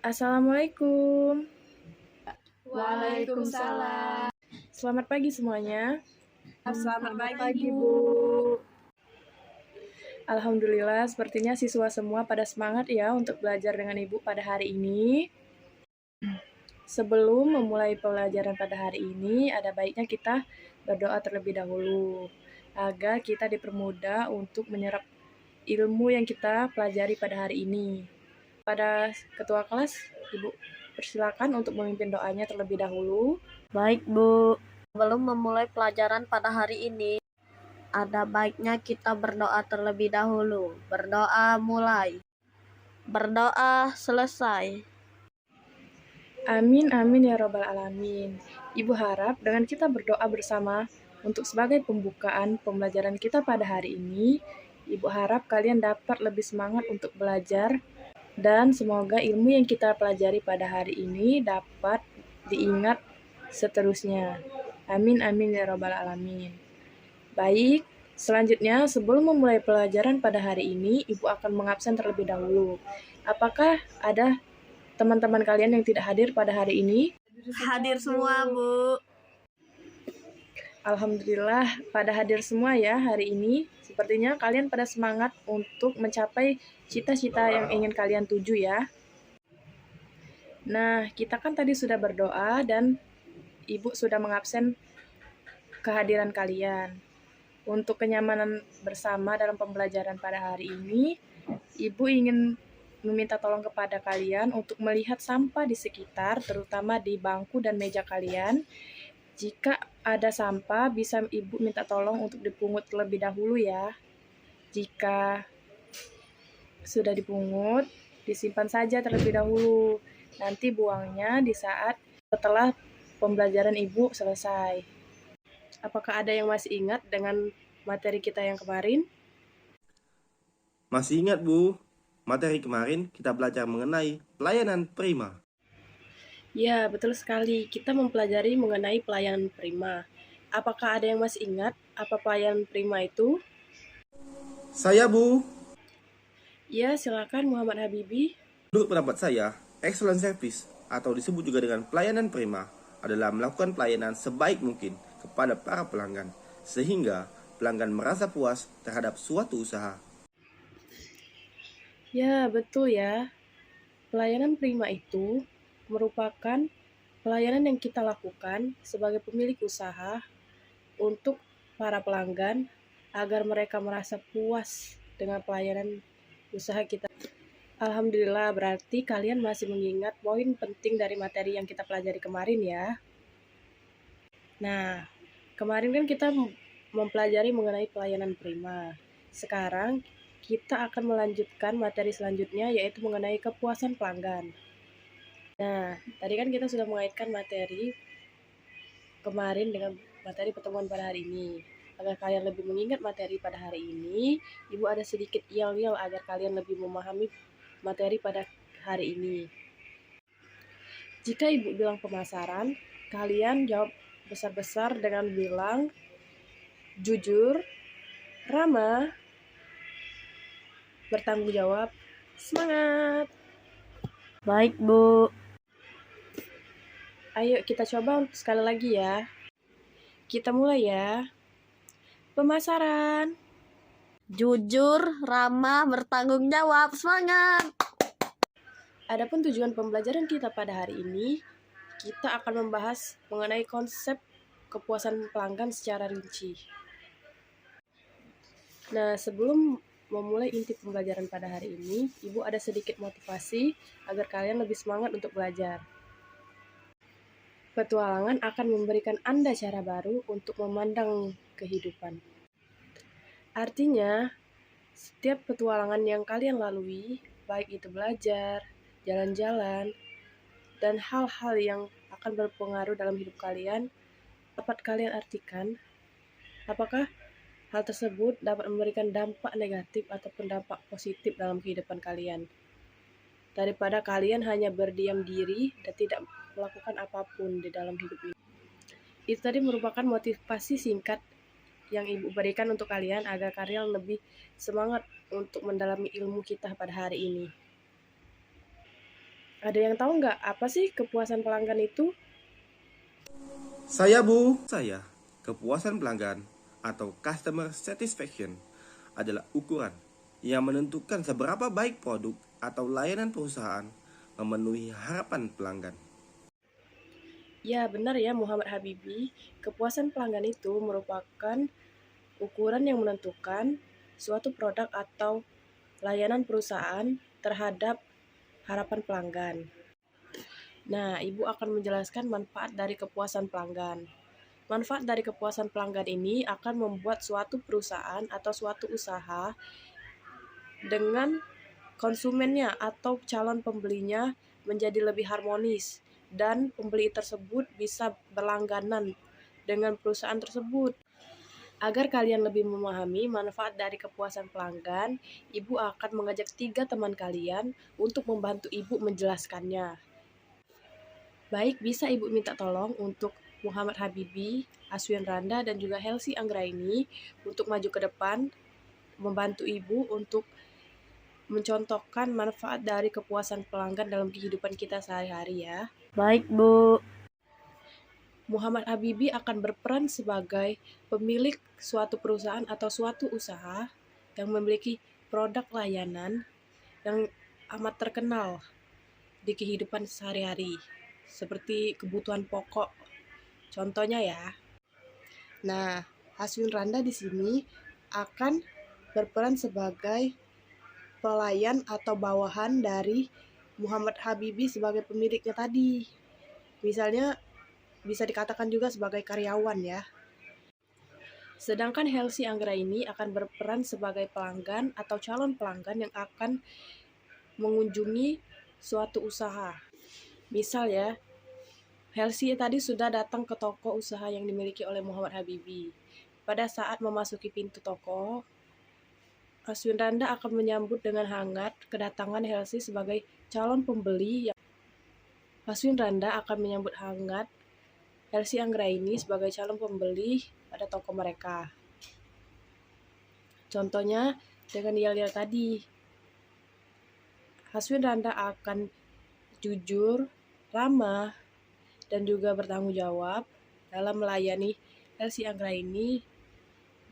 Assalamualaikum. Waalaikumsalam. Selamat pagi semuanya. Selamat pagi, Bu. Alhamdulillah, sepertinya siswa semua pada semangat ya untuk belajar dengan Ibu pada hari ini. Sebelum memulai pelajaran pada hari ini, ada baiknya kita berdoa terlebih dahulu agar kita dipermudah untuk menyerap ilmu yang kita pelajari pada hari ini. Pada ketua kelas, Ibu persilakan untuk memimpin doanya terlebih dahulu. Baik, Bu. Sebelum memulai pelajaran pada hari ini, ada baiknya kita berdoa terlebih dahulu. Berdoa mulai. Berdoa selesai. Amin, amin ya robbal alamin. Ibu harap dengan kita berdoa bersama untuk sebagai pembukaan pembelajaran kita pada hari ini, Ibu harap kalian dapat lebih semangat untuk belajar dan semoga ilmu yang kita pelajari pada hari ini dapat diingat seterusnya. Amin, amin ya robbal alamin. Baik, selanjutnya sebelum memulai pelajaran pada hari ini, Ibu akan mengabsen terlebih dahulu. Apakah ada teman-teman kalian yang tidak hadir pada hari ini? Hadir semua, Bu. Alhamdulillah pada hadir semua ya hari ini. Sepertinya kalian pada semangat untuk mencapai cita-cita yang ingin kalian tuju ya. Nah, kita kan tadi sudah berdoa dan Ibu sudah mengabsen kehadiran kalian. Untuk kenyamanan bersama dalam pembelajaran pada hari ini, Ibu ingin meminta tolong kepada kalian untuk melihat sampah di sekitar, terutama di bangku dan meja kalian. Jika ada sampah, bisa Ibu minta tolong untuk dipungut terlebih dahulu ya. Jika sudah dipungut, disimpan saja terlebih dahulu. Nanti buangnya di saat setelah pembelajaran Ibu selesai. Apakah ada yang masih ingat dengan materi kita yang kemarin? Masih ingat, Bu? Materi kemarin kita belajar mengenai pelayanan prima. Ya, betul sekali. Kita mempelajari mengenai pelayanan prima. Apakah ada yang masih ingat apa pelayanan prima itu? Saya, Bu. Ya, silakan Muhammad Habibi. Menurut pendapat saya, excellent service atau disebut juga dengan pelayanan prima adalah melakukan pelayanan sebaik mungkin kepada para pelanggan sehingga pelanggan merasa puas terhadap suatu usaha. Ya, betul ya. Pelayanan prima itu merupakan pelayanan yang kita lakukan sebagai pemilik usaha untuk para pelanggan agar mereka merasa puas dengan pelayanan usaha kita. Alhamdulillah, berarti kalian masih mengingat poin penting dari materi yang kita pelajari kemarin ya. Nah, kemarin kan kita mempelajari mengenai pelayanan prima. Sekarang kita akan melanjutkan materi selanjutnya yaitu mengenai kepuasan pelanggan. Nah, tadi kan kita sudah mengaitkan materi kemarin dengan materi pertemuan pada hari ini. Agar kalian lebih mengingat materi pada hari ini, Ibu ada sedikit yel-yel agar kalian lebih memahami materi pada hari ini. Jika Ibu bilang pemasaran, kalian jawab besar-besar dengan bilang jujur, ramah, bertanggung jawab, semangat. Baik, Bu. Ayo kita coba sekali lagi ya. Kita mulai ya. Pemasaran. Jujur, ramah, bertanggung jawab. Semangat. Adapun tujuan pembelajaran kita pada hari ini, kita akan membahas mengenai konsep kepuasan pelanggan secara rinci. Nah, sebelum memulai inti pembelajaran pada hari ini, Ibu ada sedikit motivasi agar kalian lebih semangat untuk belajar. Petualangan akan memberikan Anda cara baru untuk memandang kehidupan. Artinya, setiap petualangan yang kalian lalui, baik itu belajar, jalan-jalan, dan hal-hal yang akan berpengaruh dalam hidup kalian, dapat kalian artikan apakah hal tersebut dapat memberikan dampak negatif ataupun dampak positif dalam kehidupan kalian. Daripada kalian hanya berdiam diri dan tidak melakukan apapun di dalam hidup ini. Itu tadi merupakan motivasi singkat yang Ibu berikan untuk kalian agar kalian lebih semangat untuk mendalami ilmu kita pada hari ini. Ada yang tahu nggak apa sih kepuasan pelanggan itu? Saya Bu, kepuasan pelanggan atau customer satisfaction adalah ukuran yang menentukan seberapa baik produk atau layanan perusahaan memenuhi harapan pelanggan. Ya, benar ya Muhammad Habibi. Kepuasan pelanggan itu merupakan ukuran yang menentukan suatu produk atau layanan perusahaan terhadap harapan pelanggan. Nah, Ibu akan menjelaskan manfaat dari kepuasan pelanggan. Manfaat dari kepuasan pelanggan ini akan membuat suatu perusahaan atau suatu usaha dengan konsumennya atau calon pembelinya menjadi lebih harmonis dan pembeli tersebut bisa berlangganan dengan perusahaan tersebut. Agar kalian lebih memahami manfaat dari kepuasan pelanggan, Ibu akan mengajak 3 teman kalian untuk membantu Ibu menjelaskannya. Baik, bisa Ibu minta tolong untuk Muhammad Habibi, Aswin Randa, dan juga Helsi Anggraini untuk maju ke depan, membantu Ibu untuk mencontohkan manfaat dari kepuasan pelanggan dalam kehidupan kita sehari-hari ya. Baik, Bu. Muhammad Habibi akan berperan sebagai pemilik suatu perusahaan atau suatu usaha yang memiliki produk layanan yang amat terkenal di kehidupan sehari-hari, seperti kebutuhan pokok. Contohnya ya. Nah, Haswin Randa di sini akan berperan sebagai pelayan atau bawahan dari Muhammad Habibi sebagai pemiliknya tadi. Misalnya bisa dikatakan juga sebagai karyawan ya. Sedangkan Helsi Anggraini akan berperan sebagai pelanggan atau calon pelanggan yang akan mengunjungi suatu usaha. Misal ya, Helsi tadi sudah datang ke toko usaha yang dimiliki oleh Muhammad Habibi. Pada saat memasuki pintu toko, Aswin Randa akan menyambut dengan hangat kedatangan Helsi sebagai calon pembeli. Aswin Randa akan menyambut hangat Helsi Anggraini sebagai calon pembeli pada toko mereka. Contohnya dengan yel-yel tadi. Haswin Randa akan jujur, ramah, dan juga bertanggung jawab dalam melayani Helsi Anggraini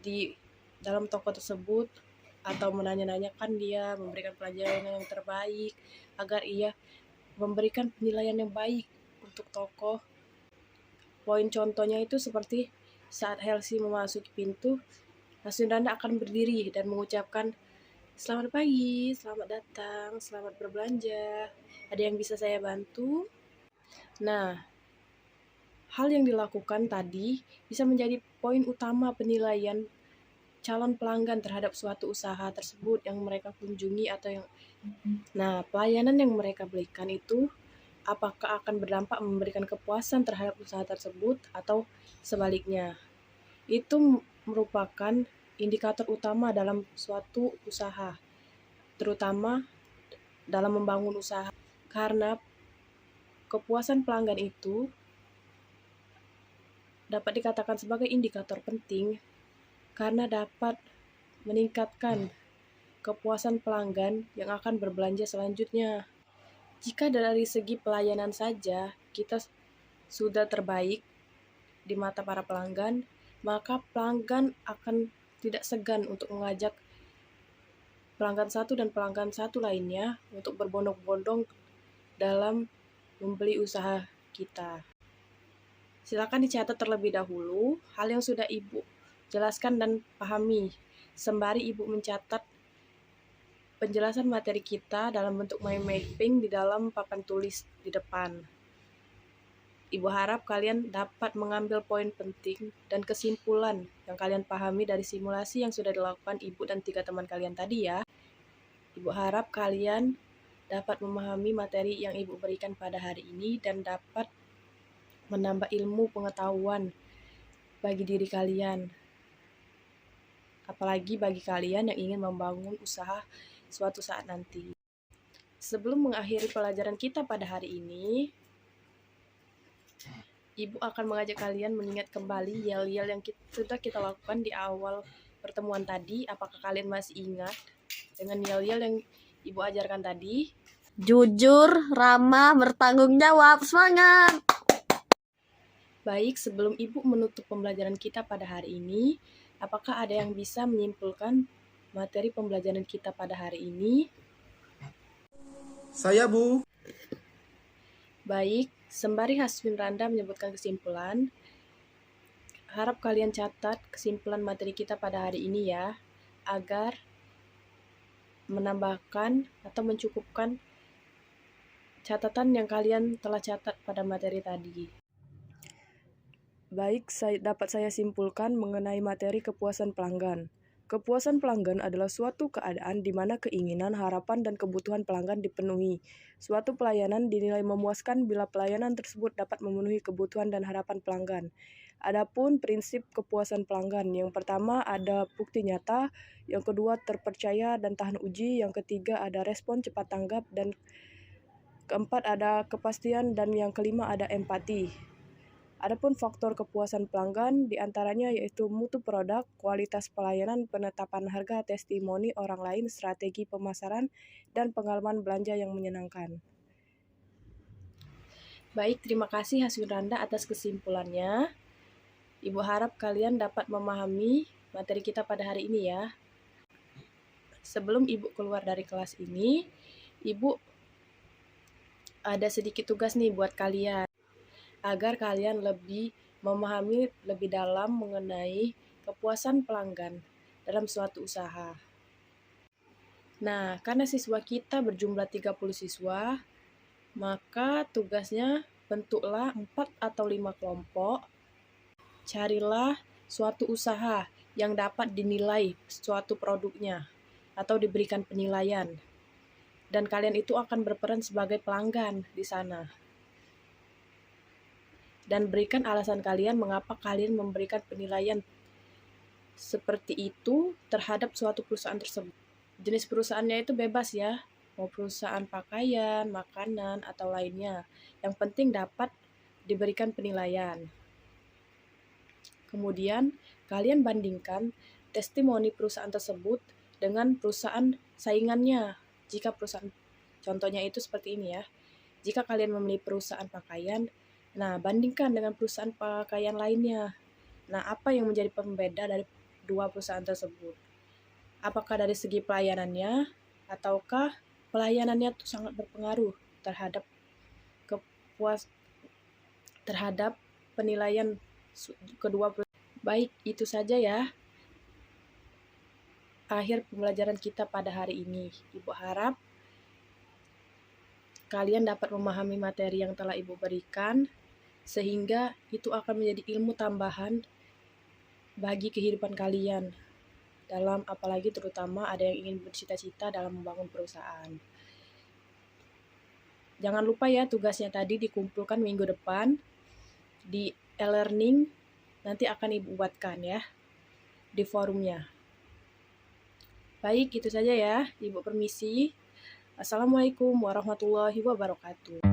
di dalam toko tersebut atau menanya-nanyakan dia, memberikan pelajaran yang terbaik agar ia memberikan penilaian yang baik untuk toko. Poin contohnya itu seperti saat Helsi memasuki pintu, Haswin Randa akan berdiri dan mengucapkan, "Selamat pagi, selamat datang, selamat berbelanja. Ada yang bisa saya bantu?" Nah, hal yang dilakukan tadi bisa menjadi poin utama penilaian calon pelanggan terhadap suatu usaha tersebut yang mereka kunjungi atau yang pelayanan yang mereka berikan itu apakah akan berdampak memberikan kepuasan terhadap usaha tersebut atau sebaliknya. Itu merupakan indikator utama dalam suatu usaha, terutama dalam membangun usaha. Karena kepuasan pelanggan itu dapat dikatakan sebagai indikator penting karena dapat meningkatkan kepuasan pelanggan yang akan berbelanja selanjutnya. Jika dari segi pelayanan saja kita sudah terbaik di mata para pelanggan, maka pelanggan akan tidak segan untuk mengajak pelanggan satu dan pelanggan satu lainnya untuk berbondong-bondong dalam membeli usaha kita. Silakan dicatat terlebih dahulu hal yang sudah Ibu jelaskan dan pahami, sembari Ibu mencatat penjelasan materi kita dalam bentuk mind mapping di dalam papan tulis di depan. Ibu harap kalian dapat mengambil poin penting dan kesimpulan yang kalian pahami dari simulasi yang sudah dilakukan Ibu dan 3 teman kalian tadi ya. Ibu harap kalian dapat memahami materi yang Ibu berikan pada hari ini dan dapat menambah ilmu pengetahuan bagi diri kalian. Apalagi bagi kalian yang ingin membangun usaha suatu saat nanti. Sebelum mengakhiri pelajaran kita pada hari ini, Ibu akan mengajak kalian mengingat kembali yel-yel yang sudah kita lakukan di awal pertemuan tadi. Apakah kalian masih ingat dengan yel-yel yang Ibu ajarkan tadi? jujur, ramah, bertanggung jawab. Semangat! Baik, sebelum Ibu menutup pembelajaran kita pada hari ini, apakah ada yang bisa menyimpulkan materi pembelajaran kita pada hari ini? Saya, Bu. Baik, sembari Haswinranda menyebutkan kesimpulan, harap kalian catat kesimpulan materi kita pada hari ini ya, agar menambahkan atau mencukupkan catatan yang kalian telah catat pada materi tadi. Baik, dapat saya simpulkan mengenai materi kepuasan pelanggan. Kepuasan pelanggan adalah suatu keadaan di mana keinginan, harapan, dan kebutuhan pelanggan dipenuhi. Suatu pelayanan dinilai memuaskan bila pelayanan tersebut dapat memenuhi kebutuhan dan harapan pelanggan. Adapun prinsip kepuasan pelanggan, yang pertama ada bukti nyata, yang kedua terpercaya dan tahan uji, yang ketiga ada respon cepat tanggap, dan keempat ada kepastian, dan yang kelima ada empati. Adapun faktor kepuasan pelanggan diantaranya yaitu mutu produk, kualitas pelayanan, penetapan harga, testimoni orang lain, strategi pemasaran, dan pengalaman belanja yang menyenangkan. Baik, terima kasih Haswinranda atas kesimpulannya. Ibu harap kalian dapat memahami materi kita pada hari ini ya. Sebelum Ibu keluar dari kelas ini, Ibu ada sedikit tugas nih buat kalian, agar kalian lebih memahami lebih dalam mengenai kepuasan pelanggan dalam suatu usaha. Nah, karena siswa kita berjumlah 30 siswa, maka tugasnya bentuklah 4 atau 5 kelompok. Carilah suatu usaha yang dapat dinilai suatu produknya atau diberikan penilaian. Dan kalian itu akan berperan sebagai pelanggan di sana. Dan berikan alasan kalian mengapa kalian memberikan penilaian seperti itu terhadap suatu perusahaan tersebut. Jenis perusahaannya itu bebas ya, mau perusahaan pakaian, makanan, atau lainnya. Yang penting dapat diberikan penilaian. Kemudian, kalian bandingkan testimoni perusahaan tersebut dengan perusahaan saingannya. Jika perusahaan, contohnya itu seperti ini ya, jika kalian memilih perusahaan pakaian, nah, bandingkan dengan perusahaan pakaian lainnya. Nah, apa yang menjadi pembeda dari dua perusahaan tersebut? Apakah dari segi pelayanannya, ataukah pelayanannya itu sangat berpengaruh terhadap terhadap penilaian kedua perusahaan? Baik, itu saja ya akhir pembelajaran kita pada hari ini. Ibu harap kalian dapat memahami materi yang telah Ibu berikan, sehingga itu akan menjadi ilmu tambahan bagi kehidupan kalian dalam, apalagi terutama ada yang ingin bercita-cita dalam membangun perusahaan. Jangan lupa ya, tugasnya tadi dikumpulkan minggu depan di e-learning, nanti akan Ibu buatkan ya di forumnya. Baik, itu saja ya. Ibu permisi. Assalamualaikum warahmatullahi wabarakatuh.